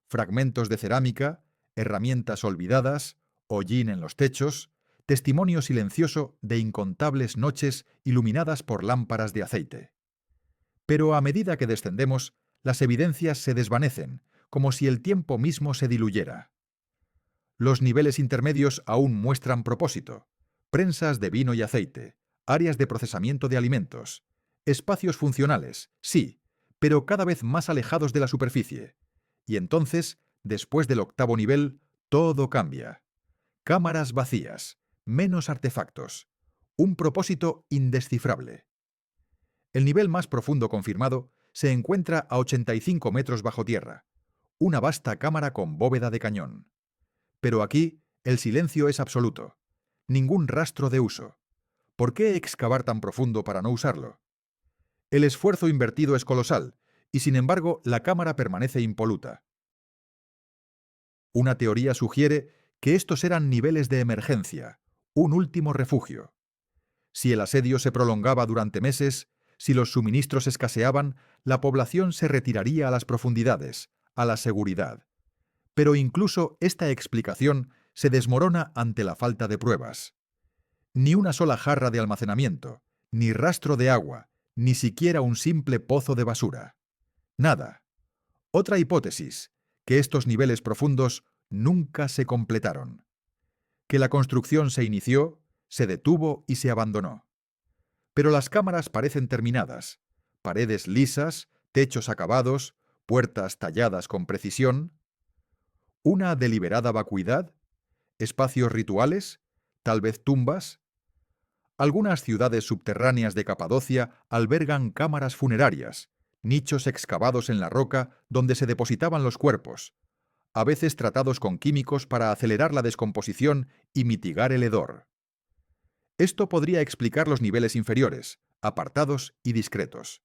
Fragmentos de cerámica, herramientas olvidadas, hollín en los techos, testimonio silencioso de incontables noches iluminadas por lámparas de aceite. Pero a medida que descendemos, las evidencias se desvanecen, como si el tiempo mismo se diluyera. Los niveles intermedios aún muestran propósito: prensas de vino y aceite, áreas de procesamiento de alimentos, espacios funcionales, sí, pero cada vez más alejados de la superficie. Y entonces, después del octavo nivel, todo cambia. Cámaras vacías, menos artefactos, un propósito indescifrable. El nivel más profundo confirmado se encuentra a 85 metros bajo tierra, una vasta cámara con bóveda de cañón. Pero aquí el silencio es absoluto, ningún rastro de uso. ¿Por qué excavar tan profundo para no usarlo? El esfuerzo invertido es colosal, y sin embargo la cámara permanece impoluta. Una teoría sugiere que estos eran niveles de emergencia, un último refugio. Si el asedio se prolongaba durante meses, si los suministros escaseaban, la población se retiraría a las profundidades, a la seguridad. Pero incluso esta explicación se desmorona ante la falta de pruebas. Ni una sola jarra de almacenamiento, ni rastro de agua, ni siquiera un simple pozo de basura. Nada. Otra hipótesis, que estos niveles profundos nunca se completaron. Que la construcción se inició, se detuvo y se abandonó. Pero las cámaras parecen terminadas. Paredes lisas, techos acabados, puertas talladas con precisión. ¿Una deliberada vacuidad? ¿Espacios rituales? ¿Tal vez tumbas? Algunas ciudades subterráneas de Capadocia albergan cámaras funerarias, nichos excavados en la roca donde se depositaban los cuerpos, a veces tratados con químicos para acelerar la descomposición y mitigar el hedor. Esto podría explicar los niveles inferiores, apartados y discretos.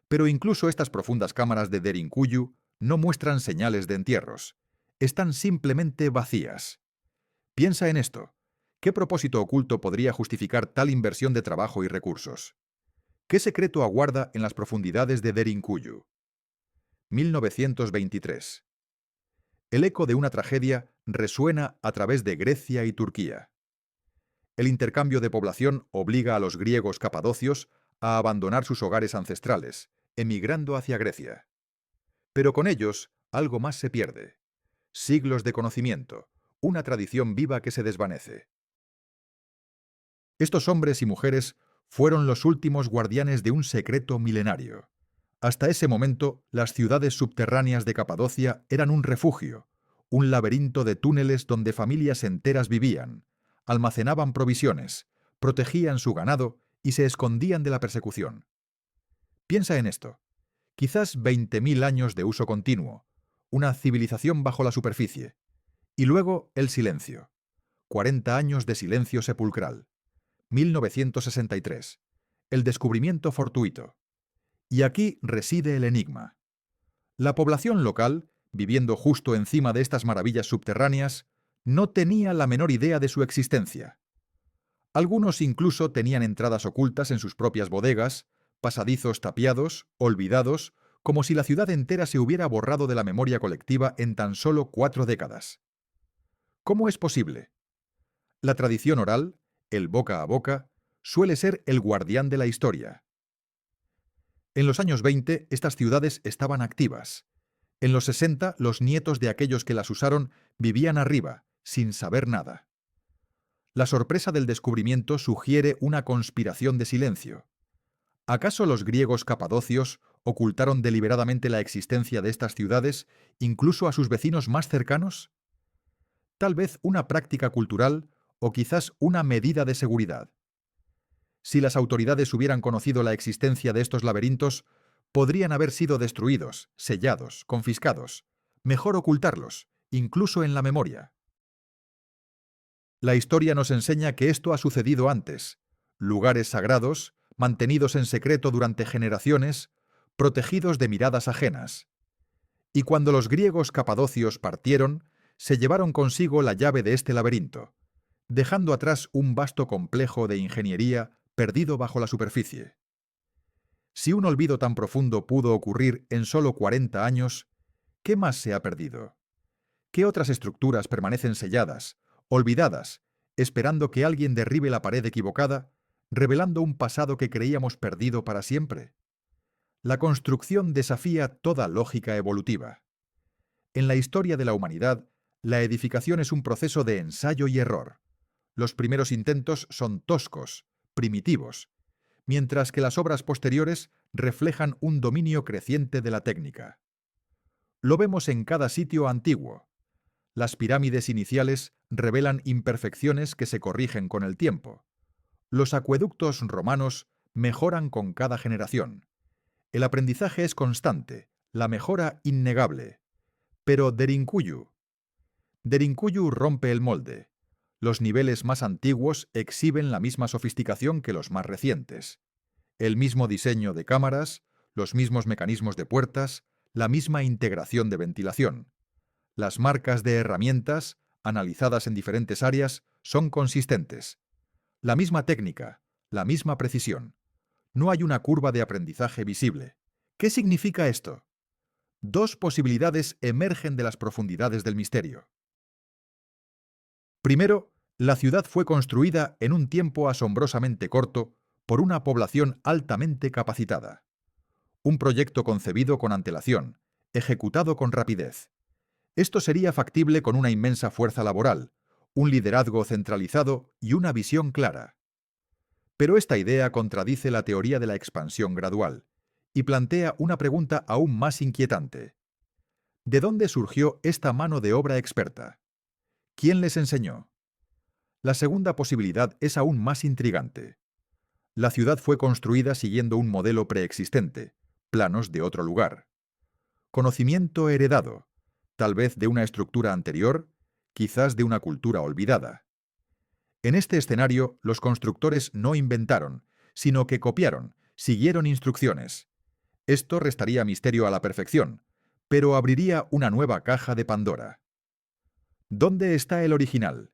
Pero incluso estas profundas cámaras de Derinkuyu no muestran señales de entierros. Están simplemente vacías. Piensa en esto. ¿Qué propósito oculto podría justificar tal inversión de trabajo y recursos? ¿Qué secreto aguarda en las profundidades de Derinkuyu? 1923. El eco de una tragedia resuena a través de Grecia y Turquía. El intercambio de población obliga a los griegos capadocios a abandonar sus hogares ancestrales, emigrando hacia Grecia. Pero con ellos, algo más se pierde. Siglos de conocimiento, una tradición viva que se desvanece. Estos hombres y mujeres fueron los últimos guardianes de un secreto milenario. Hasta ese momento, las ciudades subterráneas de Capadocia eran un refugio, un laberinto de túneles donde familias enteras vivían, almacenaban provisiones, protegían su ganado y se escondían de la persecución. Piensa en esto. Quizás 20.000 años de uso continuo, una civilización bajo la superficie. Y luego el silencio. 40 años de silencio sepulcral. 1963. El descubrimiento fortuito. Y aquí reside el enigma. La población local, viviendo justo encima de estas maravillas subterráneas, no tenía la menor idea de su existencia. Algunos incluso tenían entradas ocultas en sus propias bodegas, pasadizos tapiados, olvidados, como si la ciudad entera se hubiera borrado de la memoria colectiva en tan solo 4 décadas. ¿Cómo es posible? La tradición oral, el boca a boca, suele ser el guardián de la historia. En los años 20, estas ciudades estaban activas. En los 60, los nietos de aquellos que las usaron vivían arriba, sin saber nada. La sorpresa del descubrimiento sugiere una conspiración de silencio. ¿Acaso los griegos capadocios ocultaron deliberadamente la existencia de estas ciudades, incluso a sus vecinos más cercanos? Tal vez una práctica cultural o quizás una medida de seguridad. Si las autoridades hubieran conocido la existencia de estos laberintos, podrían haber sido destruidos, sellados, confiscados. Mejor ocultarlos, incluso en la memoria. La historia nos enseña que esto ha sucedido antes. Lugares sagrados, mantenidos en secreto durante generaciones, protegidos de miradas ajenas. Y cuando los griegos capadocios partieron, se llevaron consigo la llave de este laberinto, dejando atrás un vasto complejo de ingeniería perdido bajo la superficie. Si un olvido tan profundo pudo ocurrir en solo 40 años, ¿qué más se ha perdido? ¿Qué otras estructuras permanecen selladas, olvidadas, esperando que alguien derribe la pared equivocada, revelando un pasado que creíamos perdido para siempre? La construcción desafía toda lógica evolutiva. En la historia de la humanidad, la edificación es un proceso de ensayo y error. Los primeros intentos son toscos, primitivos, mientras que las obras posteriores reflejan un dominio creciente de la técnica. Lo vemos en cada sitio antiguo. Las pirámides iniciales revelan imperfecciones que se corrigen con el tiempo. Los acueductos romanos mejoran con cada generación. El aprendizaje es constante, la mejora innegable. Pero Derinkuyu rompe el molde. Los niveles más antiguos exhiben la misma sofisticación que los más recientes. El mismo diseño de cámaras, los mismos mecanismos de puertas, la misma integración de ventilación. Las marcas de herramientas, analizadas en diferentes áreas, son consistentes. La misma técnica, la misma precisión. No hay una curva de aprendizaje visible. ¿Qué significa esto? Dos posibilidades emergen de las profundidades del misterio. Primero, la ciudad fue construida en un tiempo asombrosamente corto por una población altamente capacitada. Un proyecto concebido con antelación, ejecutado con rapidez. Esto sería factible con una inmensa fuerza laboral, un liderazgo centralizado y una visión clara. Pero esta idea contradice la teoría de la expansión gradual y plantea una pregunta aún más inquietante. ¿De dónde surgió esta mano de obra experta? ¿Quién les enseñó? La segunda posibilidad es aún más intrigante. La ciudad fue construida siguiendo un modelo preexistente, planos de otro lugar. Conocimiento heredado, tal vez de una estructura anterior, quizás de una cultura olvidada. En este escenario, los constructores no inventaron, sino que copiaron, siguieron instrucciones. Esto restaría misterio a la perfección, pero abriría una nueva caja de Pandora. ¿Dónde está el original?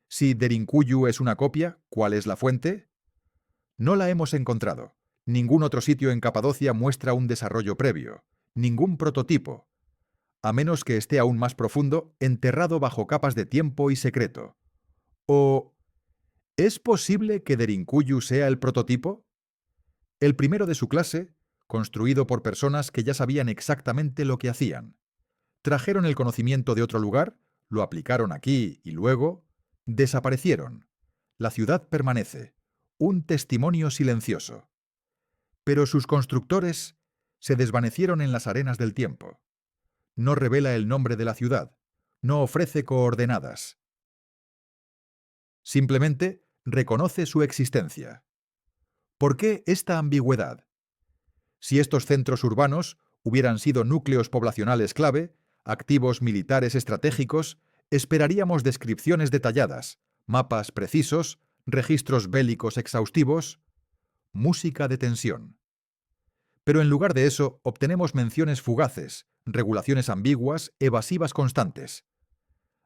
Si Derinkuyu es una copia, ¿cuál es la fuente? No la hemos encontrado. Ningún otro sitio en Capadocia muestra un desarrollo previo, ningún prototipo, a menos que esté aún más profundo, enterrado bajo capas de tiempo y secreto. ¿O es posible que Derinkuyu sea el prototipo? El primero de su clase, construido por personas que ya sabían exactamente lo que hacían. Trajeron el conocimiento de otro lugar, lo aplicaron aquí y luego desaparecieron. La ciudad permanece, un testimonio silencioso. Pero sus constructores se desvanecieron en las arenas del tiempo. No revela el nombre de la ciudad, no ofrece coordenadas. Simplemente reconoce su existencia. ¿Por qué esta ambigüedad? Si estos centros urbanos hubieran sido núcleos poblacionales clave, activos militares estratégicos, esperaríamos descripciones detalladas, mapas precisos, registros bélicos exhaustivos, música de tensión. Pero en lugar de eso, obtenemos menciones fugaces, regulaciones ambiguas, evasivas constantes.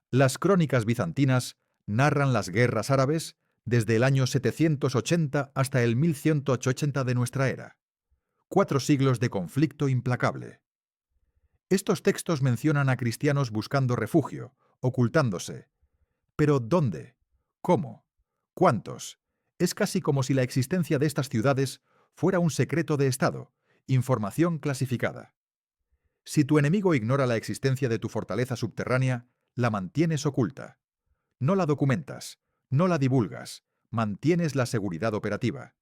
Las crónicas bizantinas narran las guerras árabes desde el año 780 hasta el 1180 de nuestra era. 4 siglos de conflicto implacable. Estos textos mencionan a cristianos buscando refugio, ocultándose. Pero ¿dónde? ¿Cómo? ¿Cuántos? Es casi como si la existencia de estas ciudades fuera un secreto de Estado, información clasificada. Si tu enemigo ignora la existencia de tu fortaleza subterránea, la mantienes oculta. No la documentas, no la divulgas, mantienes la seguridad operativa.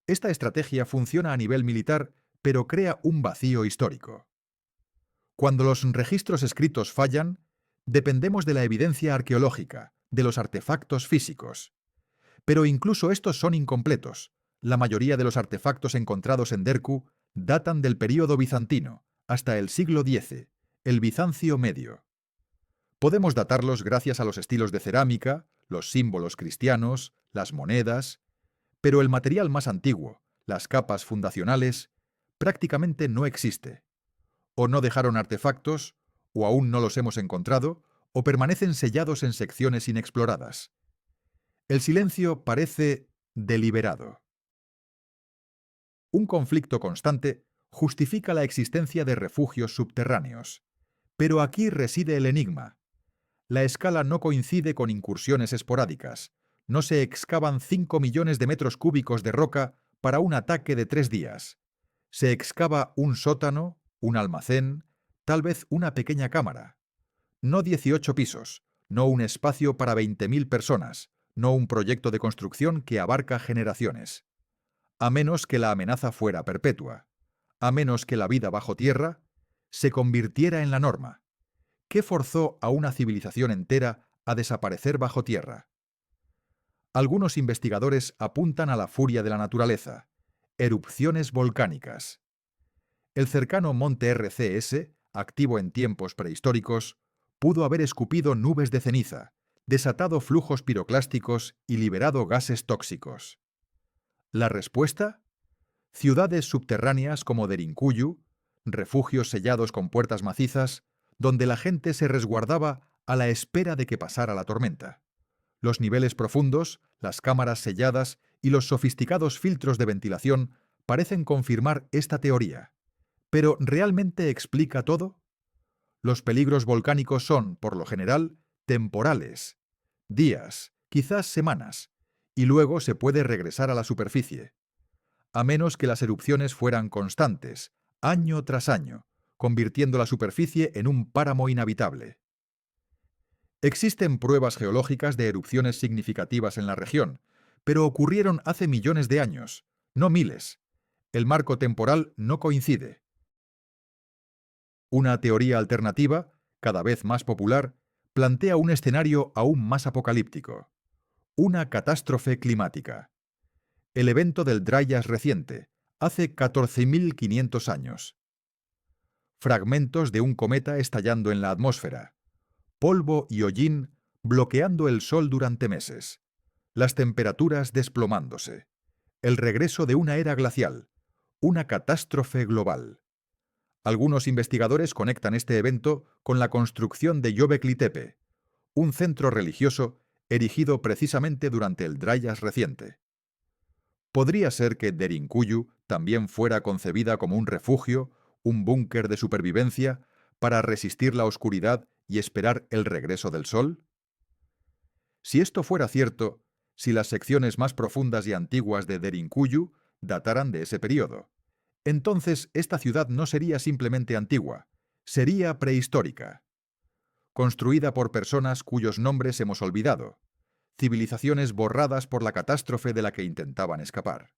Esta estrategia funciona a nivel militar, pero crea un vacío histórico. Cuando los registros escritos fallan, dependemos de la evidencia arqueológica, de los artefactos físicos. Pero incluso estos son incompletos. La mayoría de los artefactos encontrados en Derku datan del período bizantino, hasta el siglo X, el Bizancio Medio. Podemos datarlos gracias a los estilos de cerámica, los símbolos cristianos, las monedas, pero el material más antiguo, las capas fundacionales, prácticamente no existe. O no dejaron artefactos, o aún no los hemos encontrado, o permanecen sellados en secciones inexploradas. El silencio parece deliberado. Un conflicto constante justifica la existencia de refugios subterráneos. Pero aquí reside el enigma. La escala no coincide con incursiones esporádicas. No se excavan 5 millones de metros cúbicos de roca para un ataque de 3 días. Se excava un sótano, un almacén, tal vez una pequeña cámara. No 18 pisos, no un espacio para 20.000 personas, no un proyecto de construcción que abarca generaciones. A menos que la amenaza fuera perpetua, a menos que la vida bajo tierra se convirtiera en la norma. ¿Qué forzó a una civilización entera a desaparecer bajo tierra? Algunos investigadores apuntan a la furia de la naturaleza, erupciones volcánicas. El cercano monte RCS, activo en tiempos prehistóricos, pudo haber escupido nubes de ceniza, desatado flujos piroclásticos y liberado gases tóxicos. ¿La respuesta? Ciudades subterráneas como Derinkuyu, refugios sellados con puertas macizas, donde la gente se resguardaba a la espera de que pasara la tormenta. Los niveles profundos, las cámaras selladas y los sofisticados filtros de ventilación parecen confirmar esta teoría. ¿Pero realmente explica todo? Los peligros volcánicos son, por lo general, temporales. Días, quizás semanas, y luego se puede regresar a la superficie. A menos que las erupciones fueran constantes, año tras año, convirtiendo la superficie en un páramo inhabitable. Existen pruebas geológicas de erupciones significativas en la región, pero ocurrieron hace millones de años, no miles. El marco temporal no coincide. Una teoría alternativa, cada vez más popular, plantea un escenario aún más apocalíptico. Una catástrofe climática. El evento del Dryas reciente, hace 14.500 años. Fragmentos de un cometa estallando en la atmósfera. Polvo y hollín bloqueando el sol durante meses. Las temperaturas desplomándose. El regreso de una era glacial. Una catástrofe global. Algunos investigadores conectan este evento con la construcción de Göbekli Tepe, un centro religioso erigido precisamente durante el Dryas reciente. ¿Podría ser que Derinkuyu también fuera concebida como un refugio, un búnker de supervivencia, para resistir la oscuridad y esperar el regreso del sol? Si esto fuera cierto, si las secciones más profundas y antiguas de Derinkuyu dataran de ese periodo, entonces esta ciudad no sería simplemente antigua, sería prehistórica. Construida por personas cuyos nombres hemos olvidado, civilizaciones borradas por la catástrofe de la que intentaban escapar.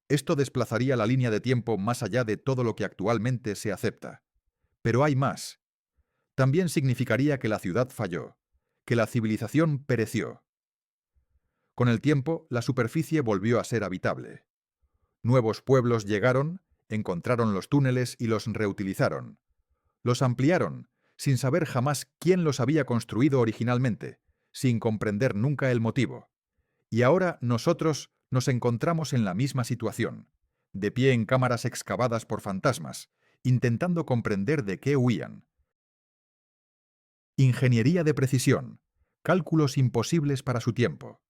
Esto desplazaría la línea de tiempo más allá de todo lo que actualmente se acepta. Pero hay más. También significaría que la ciudad falló, que la civilización pereció. Con el tiempo, la superficie volvió a ser habitable. Nuevos pueblos llegaron, encontraron los túneles y los reutilizaron. Los ampliaron, sin saber jamás quién los había construido originalmente, sin comprender nunca el motivo. Y ahora nosotros nos encontramos en la misma situación, de pie en cámaras excavadas por fantasmas, intentando comprender de qué huían. Ingeniería de precisión, cálculos imposibles para su tiempo.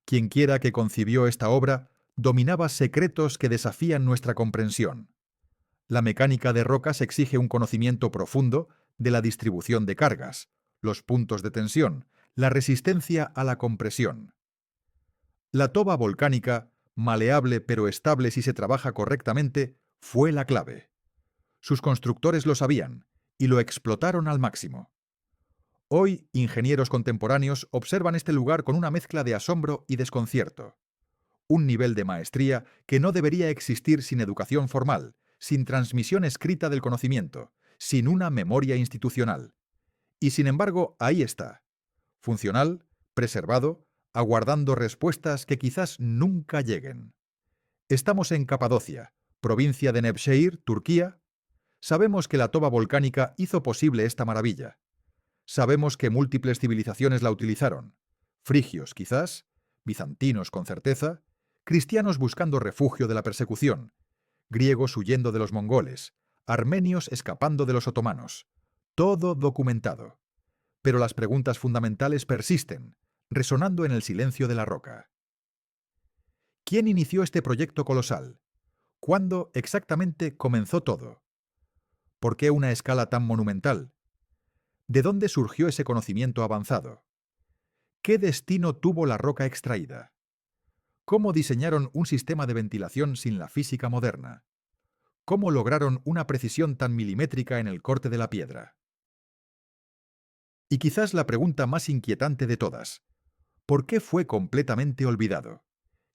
Quienquiera que concibió esta obra dominaba secretos que desafían nuestra comprensión. La mecánica de rocas exige un conocimiento profundo de la distribución de cargas, los puntos de tensión, la resistencia a la compresión. La toba volcánica, maleable pero estable si se trabaja correctamente, fue la clave. Sus constructores lo sabían y lo explotaron al máximo. Hoy, ingenieros contemporáneos observan este lugar con una mezcla de asombro y desconcierto. Un nivel de maestría que no debería existir sin educación formal, sin transmisión escrita del conocimiento, sin una memoria institucional. Y sin embargo, ahí está, funcional, preservado, aguardando respuestas que quizás nunca lleguen. Estamos en Capadocia, provincia de Nevşehir, Turquía. Sabemos que la toba volcánica hizo posible esta maravilla. Sabemos que múltiples civilizaciones la utilizaron. Frigios, quizás, bizantinos con certeza, cristianos buscando refugio de la persecución, griegos huyendo de los mongoles, armenios escapando de los otomanos. Todo documentado. Pero las preguntas fundamentales persisten, resonando en el silencio de la roca. ¿Quién inició este proyecto colosal? ¿Cuándo exactamente comenzó todo? ¿Por qué una escala tan monumental? ¿De dónde surgió ese conocimiento avanzado? ¿Qué destino tuvo la roca extraída? ¿Cómo diseñaron un sistema de ventilación sin la física moderna? ¿Cómo lograron una precisión tan milimétrica en el corte de la piedra? Y quizás la pregunta más inquietante de todas: ¿por qué fue completamente olvidado?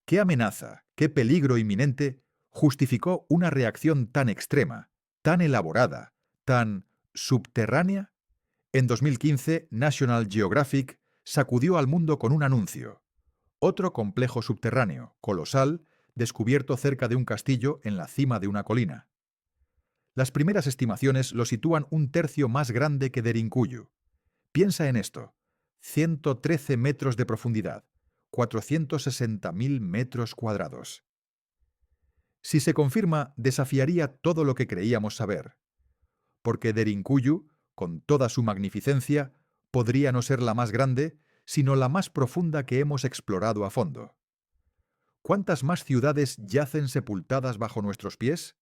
¿Qué amenaza, qué peligro inminente justificó una reacción tan extrema, tan elaborada, tan subterránea? En 2015, National Geographic sacudió al mundo con un anuncio. Otro complejo subterráneo, colosal, descubierto cerca de un castillo en la cima de una colina. Las primeras estimaciones lo sitúan un tercio más grande que Derinkuyu. Piensa en esto: 113 metros de profundidad, 460.000 metros cuadrados. Si se confirma, desafiaría todo lo que creíamos saber. Porque Derinkuyu, con toda su magnificencia, podría no ser la más grande, sino la más profunda que hemos explorado a fondo. ¿Cuántas más ciudades yacen sepultadas bajo nuestros pies?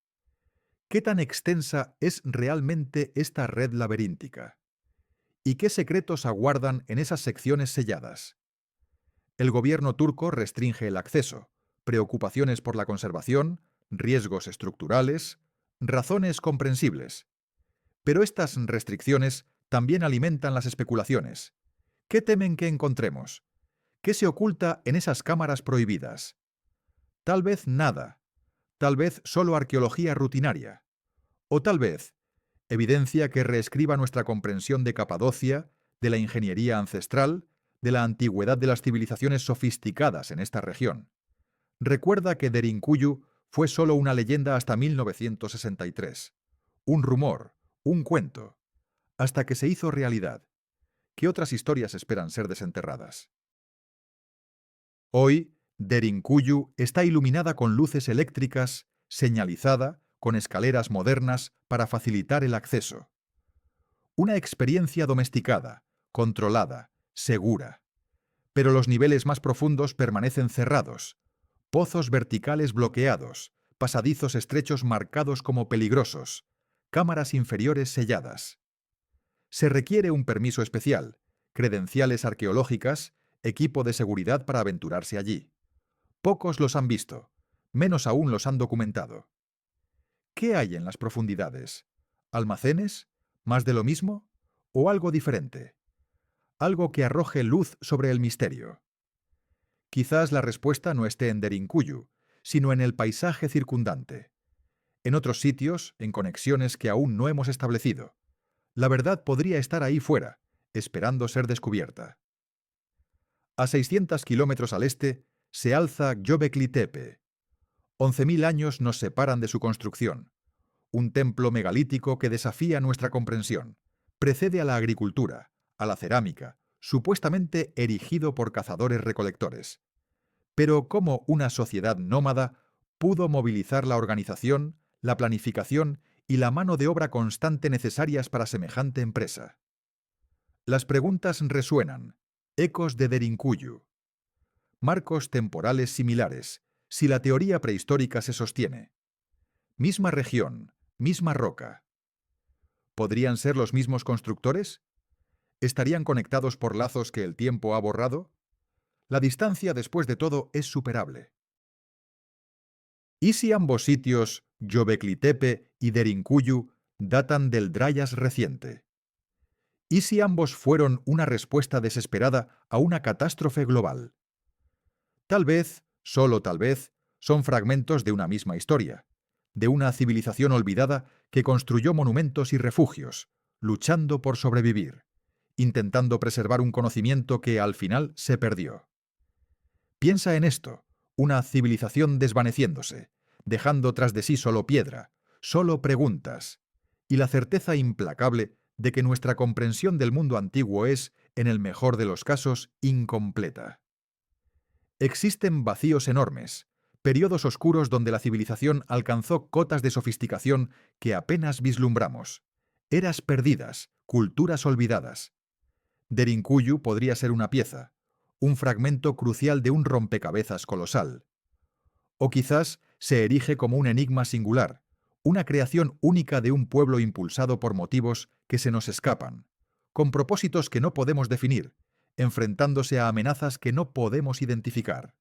¿Qué tan extensa es realmente esta red laberíntica? ¿Y qué secretos aguardan en esas secciones selladas? El gobierno turco restringe el acceso, preocupaciones por la conservación, riesgos estructurales, razones comprensibles. Pero estas restricciones también alimentan las especulaciones. ¿Qué temen que encontremos? ¿Qué se oculta en esas cámaras prohibidas? Tal vez nada. Tal vez solo arqueología rutinaria. O tal vez evidencia que reescriba nuestra comprensión de Capadocia, de la ingeniería ancestral, de la antigüedad de las civilizaciones sofisticadas en esta región. Recuerda que Derinkuyu fue solo una leyenda hasta 1963. Un rumor, un cuento, hasta que se hizo realidad. ¿Qué otras historias esperan ser desenterradas? Hoy, Derinkuyu está iluminada con luces eléctricas, señalizada, con escaleras modernas para facilitar el acceso. Una experiencia domesticada, controlada, segura. Pero los niveles más profundos permanecen cerrados. Pozos verticales bloqueados, pasadizos estrechos marcados como peligrosos, cámaras inferiores selladas. Se requiere un permiso especial, credenciales arqueológicas, equipo de seguridad para aventurarse allí. Pocos los han visto, menos aún los han documentado. ¿Qué hay en las profundidades? ¿Almacenes? ¿Más de lo mismo? ¿O algo diferente? Algo que arroje luz sobre el misterio. Quizás la respuesta no esté en Derinkuyu, sino en el paisaje circundante. En otros sitios, en conexiones que aún no hemos establecido. La verdad podría estar ahí fuera, esperando ser descubierta. A 600 kilómetros al este se alza Göbekli Tepe, 11.000 años nos separan de su construcción. Un templo megalítico que desafía nuestra comprensión. Precede a la agricultura, a la cerámica, supuestamente erigido por cazadores-recolectores. Pero ¿cómo una sociedad nómada pudo movilizar la organización, la planificación y la mano de obra constante necesarias para semejante empresa? Las preguntas resuenan, ecos de Derinkuyu. Marcos temporales similares, si la teoría prehistórica se sostiene. Misma región, misma roca. ¿Podrían ser los mismos constructores? ¿Estarían conectados por lazos que el tiempo ha borrado? La distancia, después de todo, es superable. ¿Y si ambos sitios, Göbekli Tepe y Derinkuyu, datan del Dryas reciente? ¿Y si ambos fueron una respuesta desesperada a una catástrofe global? Tal vez, solo tal vez, son fragmentos de una misma historia, de una civilización olvidada que construyó monumentos y refugios, luchando por sobrevivir, intentando preservar un conocimiento que al final se perdió. Piensa en esto, una civilización desvaneciéndose, dejando tras de sí solo piedra, solo preguntas, y la certeza implacable de que nuestra comprensión del mundo antiguo es, en el mejor de los casos, incompleta. Existen vacíos enormes, periodos oscuros donde la civilización alcanzó cotas de sofisticación que apenas vislumbramos, eras perdidas, culturas olvidadas. Derinkuyu podría ser una pieza, un fragmento crucial de un rompecabezas colosal. O quizás se erige como un enigma singular, una creación única de un pueblo impulsado por motivos que se nos escapan, con propósitos que no podemos definir, enfrentándose a amenazas que no podemos identificar.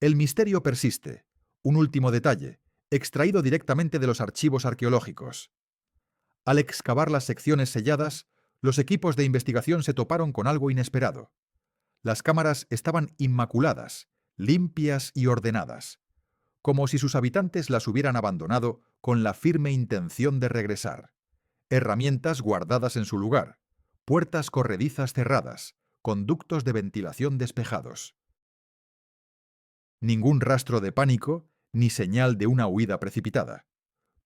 El misterio persiste. Un último detalle, extraído directamente de los archivos arqueológicos. Al excavar las secciones selladas, los equipos de investigación se toparon con algo inesperado. Las cámaras estaban inmaculadas, limpias y ordenadas, como si sus habitantes las hubieran abandonado con la firme intención de regresar. Herramientas guardadas en su lugar, puertas corredizas cerradas, conductos de ventilación despejados. Ningún rastro de pánico, ni señal de una huida precipitada.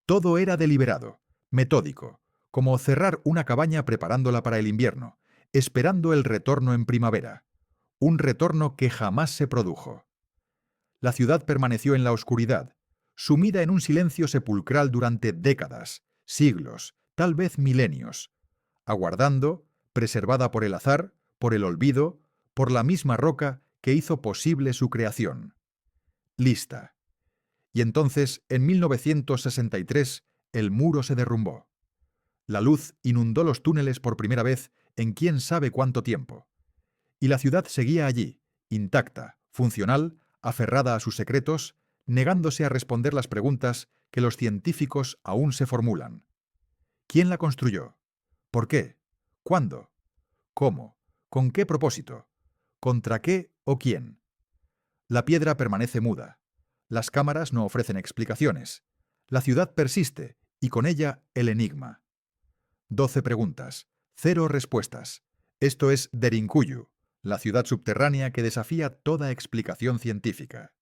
Todo era deliberado, metódico, como cerrar una cabaña preparándola para el invierno, esperando el retorno en primavera. Un retorno que jamás se produjo. La ciudad permaneció en la oscuridad, sumida en un silencio sepulcral durante décadas, siglos, tal vez milenios, aguardando, preservada por el azar, por el olvido, por la misma roca que hizo posible su creación. Lista. Y entonces, en 1963, el muro se derrumbó. La luz inundó los túneles por primera vez en quién sabe cuánto tiempo. Y la ciudad seguía allí, intacta, funcional, aferrada a sus secretos, negándose a responder las preguntas que los científicos aún se formulan. ¿Quién la construyó? ¿Por qué? ¿Cuándo? ¿Cómo? ¿Con qué propósito? ¿Contra qué o quién? La piedra permanece muda. Las cámaras no ofrecen explicaciones. La ciudad persiste, y con ella el enigma. 12 preguntas, 0 respuestas. Esto es Derinkuyu, la ciudad subterránea que desafía toda explicación científica.